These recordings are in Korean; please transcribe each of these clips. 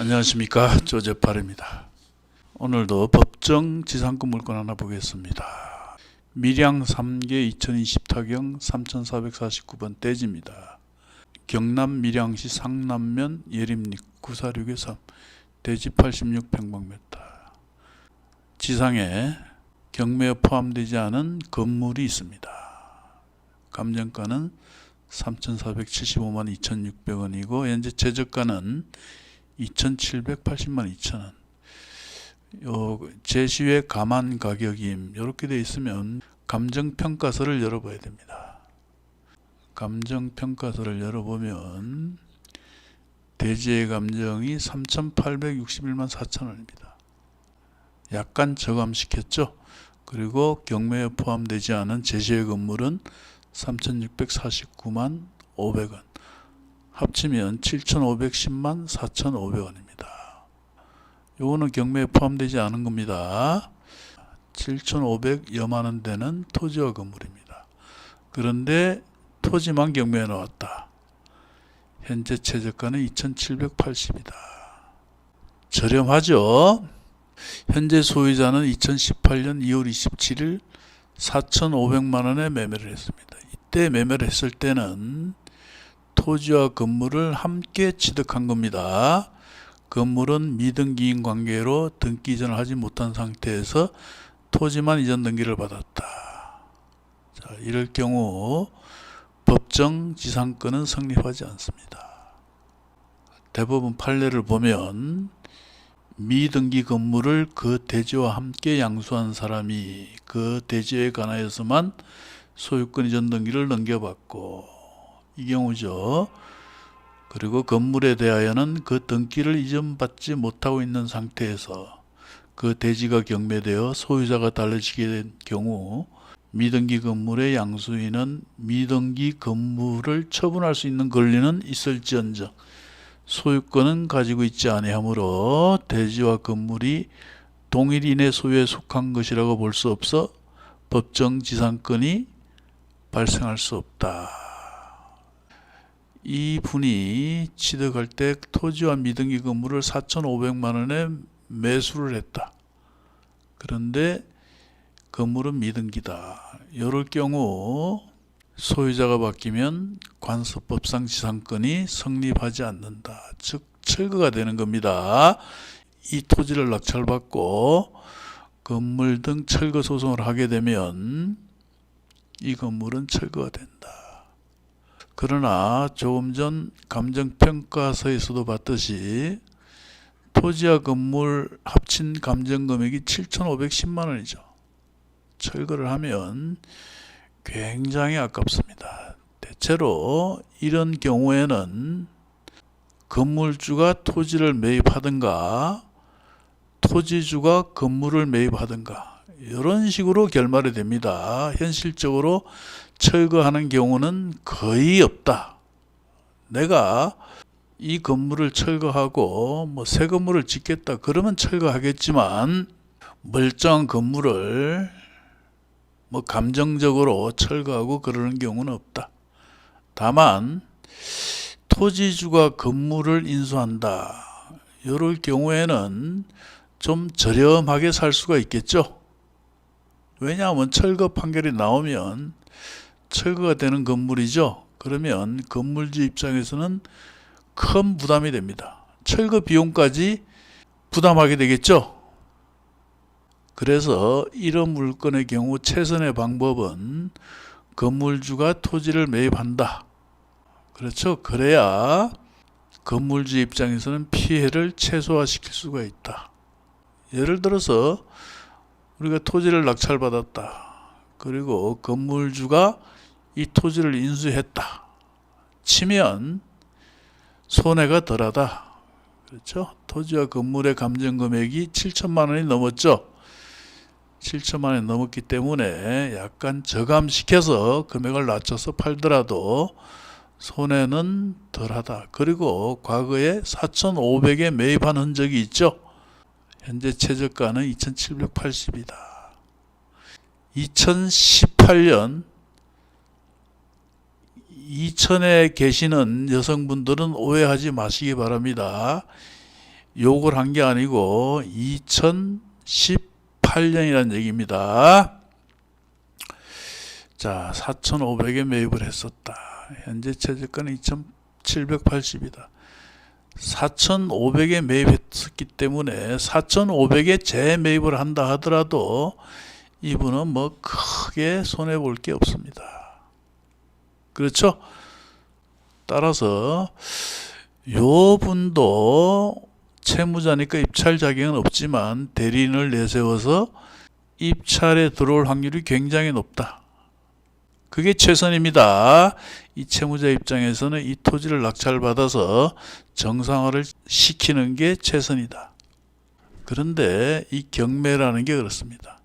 안녕하십니까, 조재팔입니다. 오늘도 법정 지상권 물건 하나 보겠습니다. 밀양 3개 2020 타경 3449번 대지입니다. 경남 밀양시 상남면 예림리 946-3 대지 86평방미터. 지상에 경매에 포함되지 않은 건물이 있습니다. 감정가는 3,475만 2,600원이고 현재 최저가는 2,780만 2천원. 제시외 감안 가격임 이렇게 되어 있으면 감정평가서를 열어봐야 됩니다. 감정평가서를 열어보면 대지의 감정이 3,861만 4천원입니다. 약간 저감시켰죠. 그리고 경매에 포함되지 않은 제시외 건물은 3,649만 500원. 합치면 7,510만 4,500원입니다. 요거는 경매에 포함되지 않은 겁니다. 7,500여만 원 되는 토지와 건물입니다. 그런데 토지만 경매에 나왔다. 현재 최저가는 2,780이다. 저렴하죠? 현재 소유자는 2018년 2월 27일 4,500만 원에 매매를 했습니다. 이때 매매를 했을 때는 토지와 건물을 함께 취득한 겁니다. 건물은 미등기인 관계로 등기 이전을 하지 못한 상태에서 토지만 이전 등기를 받았다. 자, 이럴 경우 법정 지상권은 성립하지 않습니다. 대법원 판례를 보면 미등기 건물을 그 대지와 함께 양수한 사람이 그 대지에 관하여서만 소유권 이전 등기를 넘겨받고 이 경우죠. 그리고 건물에 대하여는 그 등기를 이전받지 못하고 있는 상태에서 그 대지가 경매되어 소유자가 달라지게 된 경우 미등기 건물의 양수인은 미등기 건물을 처분할 수 있는 권리는 있을지언정 소유권은 가지고 있지 아니하므로 대지와 건물이 동일인의 소유에 속한 것이라고 볼 수 없어 법정 지상권이 발생할 수 없다. 이 분이 취득할 때 토지와 미등기 건물을 4,500만 원에 매수를 했다. 그런데 건물은 미등기다. 이럴 경우 소유자가 바뀌면 관습법상 지상권이 성립하지 않는다. 즉 철거가 되는 겁니다. 이 토지를 낙찰받고 건물 등 철거 소송을 하게 되면 이 건물은 철거가 된다. 그러나 조금 전 감정평가서에서도 봤듯이 토지와 건물 합친 감정금액이 7,510만 원이죠. 철거를 하면 굉장히 아깝습니다. 대체로 이런 경우에는 건물주가 토지를 매입하든가 토지주가 건물을 매입하든가 이런 식으로 결말이 됩니다. 현실적으로 철거하는 경우는 거의 없다. 내가 이 건물을 철거하고 새 건물을 짓겠다 그러면 철거하겠지만 멀쩡한 건물을 감정적으로 철거하고 그러는 경우는 없다. 다만 토지주가 건물을 인수한다. 이럴 경우에는 좀 저렴하게 살 수가 있겠죠. 왜냐하면 철거 판결이 나오면 철거가 되는 건물이죠. 그러면 건물주 입장에서는 큰 부담이 됩니다. 철거 비용까지 부담하게 되겠죠. 그래서 이런 물건의 경우 최선의 방법은 건물주가 토지를 매입한다. 그렇죠. 그래야 건물주 입장에서는 피해를 최소화시킬 수가 있다. 예를 들어서 우리가 토지를 낙찰받았다. 그리고 건물주가 이 토지를 인수했다 치면 손해가 덜하다. 그렇죠? 토지와 건물의 감정금액이 7천만 원이 넘었죠. 7천만 원이 넘었기 때문에 약간 저감시켜서 금액을 낮춰서 팔더라도 손해는 덜하다. 그리고 과거에 4,500에 매입한 흔적이 있죠. 현재 최저가는 2,780이다. 2018년 이천에 계시는 여성분들은 오해하지 마시기 바랍니다. 욕을 한 게 아니고 2018년이라는 얘기입니다. 자, 4,500에 매입을 했었다. 현재 최저가는 2,780이다. 4,500에 매입했기 때문에 4,500에 재매입을 한다 하더라도 이분은 뭐 크게 손해볼 게 없습니다. 그렇죠? 따라서 요 분도 채무자니까 입찰 자격은 없지만 대리인을 내세워서 입찰에 들어올 확률이 굉장히 높다. 그게 최선입니다. 이 채무자 입장에서는 이 토지를 낙찰받아서 정상화를 시키는 게 최선이다. 그런데 이 경매라는 게 그렇습니다.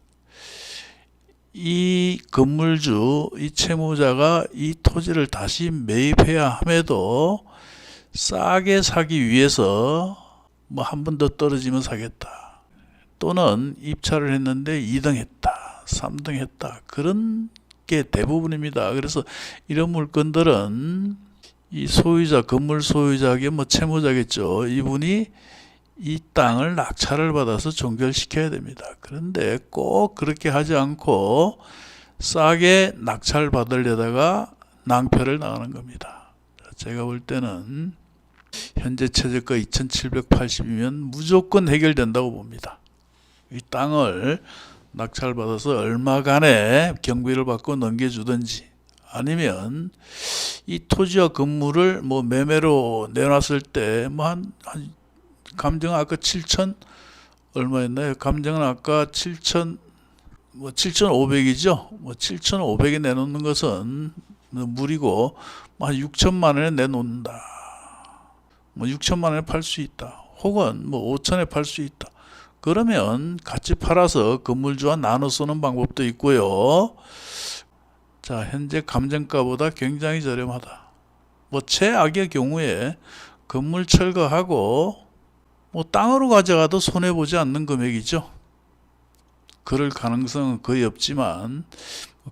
이 건물주, 이 채무자가 이 토지를 다시 매입해야 함에도 싸게 사기 위해서 뭐 한 번 더 떨어지면 사겠다. 또는 입찰을 했는데 2등 했다. 3등 했다. 그런 게 대부분입니다. 그래서 이런 물건들은 이 소유자, 건물 소유자에게 뭐 채무자겠죠. 이분이 이 땅을 낙찰을 받아서 종결시켜야 됩니다. 그런데 꼭 그렇게 하지 않고 싸게 낙찰 받으려다가 낭패를 당하는 겁니다. 제가 볼 때는 현재 최저가 2,780이면 무조건 해결된다고 봅니다. 이 땅을 낙찰받아서 얼마간의 경비를 받고 넘겨주든지 아니면 이 토지와 건물을 뭐 매매로 내놨을 때 뭐 한 감정은 아까 7천 얼마였나요? 감정은 아까 7천 뭐 7,500이죠. 뭐 7,500에 내놓는 것은 무리고 한 6천만 원에 내놓는다. 뭐 6천만 원에 팔 수 있다. 혹은 뭐 5천에 팔 수 있다. 그러면 같이 팔아서 건물주와 나눠 쓰는 방법도 있고요. 자, 현재 감정가보다 굉장히 저렴하다. 뭐 최악의 경우에 건물 철거하고 뭐 땅으로 가져가도 손해보지 않는 금액이죠. 그럴 가능성은 거의 없지만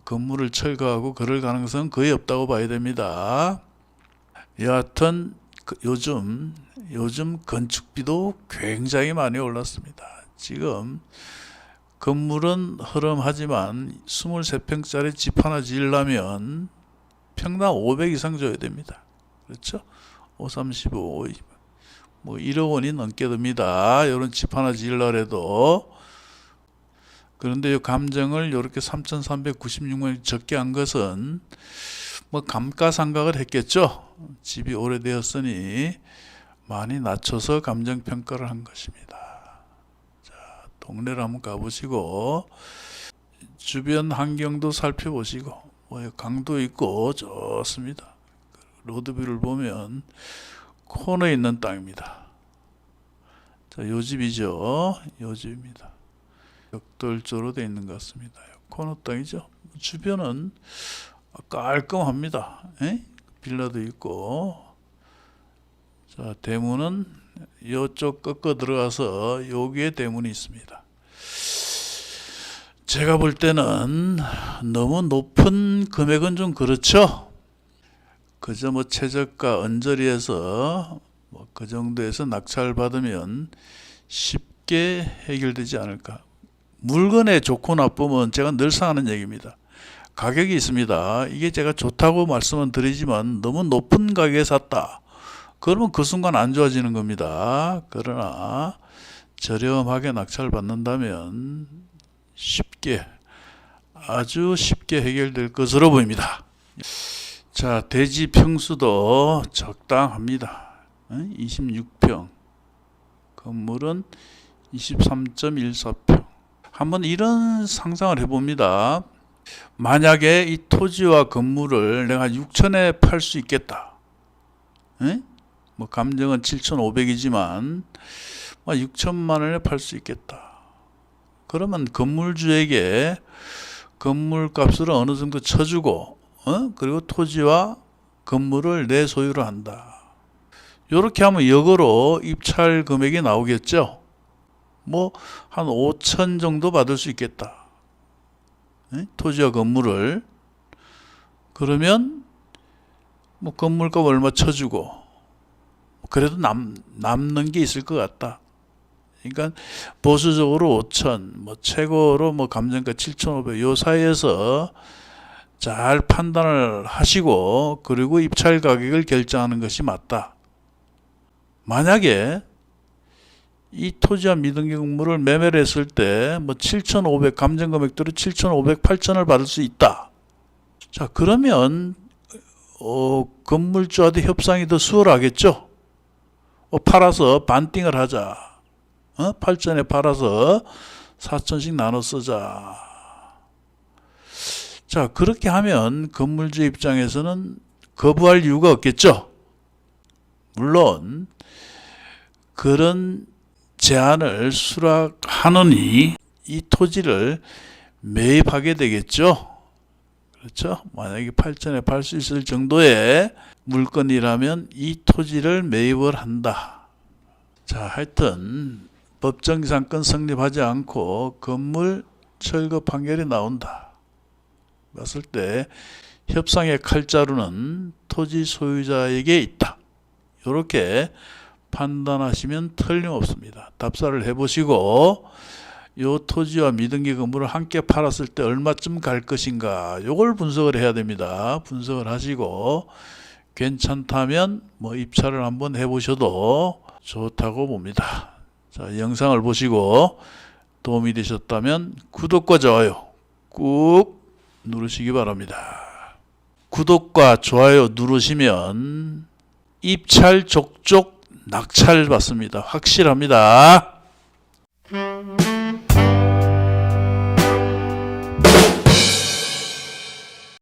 건물을 철거하고 그럴 가능성은 거의 없다고 봐야 됩니다. 여하튼 요즘 건축비도 굉장히 많이 올랐습니다. 지금 건물은 허름하지만 23평짜리 집 하나 지으려면 평당 500 이상 줘야 됩니다. 그렇죠? 5, 35, 5, 20. 뭐 1억 원이 넘게 듭니다. 이런 집 하나 지으려고 해도. 그런데 이 감정을 이렇게 3,396만 적게 한 것은 뭐 감가상각을 했겠죠. 집이 오래되었으니 많이 낮춰서 감정평가를 한 것입니다. 자, 동네를 한번 가보시고 주변 환경도 살펴보시고 뭐 강도 있고 좋습니다. 로드뷰를 보면 코너에 있는 땅입니다. 자, 요 집이죠. 요 집입니다. 벽돌조로 되어 있는 것 같습니다. 코너 땅이죠. 주변은 깔끔합니다. 빌라도 있고. 자, 대문은 이쪽 꺾어 들어가서 여기에 대문이 있습니다. 제가 볼 때는 너무 높은 금액은 좀 그렇죠. 그저 뭐 최저가 언저리에서 뭐 그 정도에서 낙찰 받으면 쉽게 해결되지 않을까. 물건의 좋고 나쁨은 제가 늘상 하는 얘기입니다. 가격이 있습니다. 이게 제가 좋다고 말씀은 드리지만 너무 높은 가격에 샀다. 그러면 그 순간 안 좋아지는 겁니다. 그러나 저렴하게 낙찰 받는다면 쉽게, 아주 쉽게 해결될 것으로 보입니다. 자, 대지 평수도 적당합니다. 26평. 건물은 23.14평. 한번 이런 상상을 해봅니다. 만약에 이 토지와 건물을 내가 6천에 팔 수 있겠다. 뭐 감정은 7,500이지만 6천만 원에 팔 수 있겠다. 그러면 건물주에게 건물값을 어느 정도 쳐주고 그리고 토지와 건물을 내 소유로 한다. 이렇게 하면 역으로 입찰 금액이 나오겠죠. 뭐 한 5천 정도 받을 수 있겠다. 토지와 건물을. 그러면 뭐 건물값 얼마 쳐주고 그래도 남는 게 있을 것 같다. 그러니까 보수적으로 5천, 뭐 최고로 뭐 감정가 7,500 요 사이에서 잘 판단을 하시고 그리고 입찰 가격을 결정하는 것이 맞다. 만약에 이 토지와 미등기 건물을 매매를 했을 때 뭐 7,500 감정 금액대로 7,500, 8,000을 받을 수 있다. 자, 그러면 건물주와도 협상이 더 수월하겠죠. 팔아서 반띵을 하자. 8,000에 팔아서 4,000씩 나눠 쓰자. 자, 그렇게 하면 건물주 입장에서는 거부할 이유가 없겠죠. 물론 그런 제안을 수락하느니 이 토지를 매입하게 되겠죠. 그렇죠? 만약에 8,000에 팔 수 있을 정도의 물건이라면 이 토지를 매입을 한다. 자, 하여튼 법정이상권 성립하지 않고 건물 철거 판결이 나온다. 봤을 때 협상의 칼자루는 토지 소유자에게 있다. 이렇게 판단하시면 틀림없습니다. 답사를 해보시고 이 토지와 미등기 건물을 함께 팔았을 때 얼마쯤 갈 것인가 요걸 분석을 해야 됩니다. 분석을 하시고 괜찮다면 뭐 입찰을 한번 해보셔도 좋다고 봅니다. 자, 영상을 보시고 도움이 되셨다면 구독과 좋아요 꾹 누르시기 바랍니다. 구독과 좋아요 누르시면 입찰 족족 낙찰 받습니다. 확실합니다.